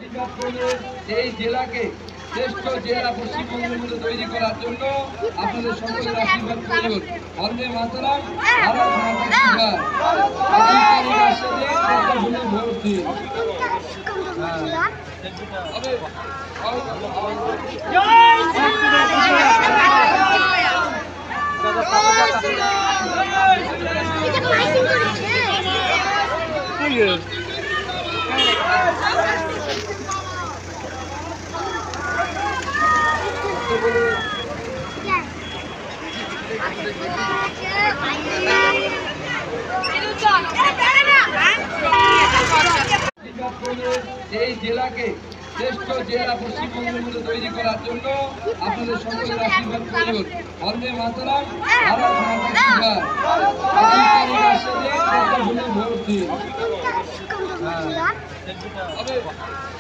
এই জেলাকে শ্রেষ্ঠ জেলা পশ্চিমবঙ্গের মধ্যে তৈরি করার জন্য আপনাদের সকলের আশীর্বাদ প্রয়োজন। বন্দে মাতরম, ভারত মাতা কি জয়। ভোট দিন। এই জেলাকে শ্রেষ্ঠ জেলা পশ্চিমবঙ্গের মধ্যে তৈরি করার জন্য আপনাদের সকলের আশীর্বাদ প্রয়োজন। বন্দে মাতরম, ভারত মাতা কি জয়। ভোট দিন।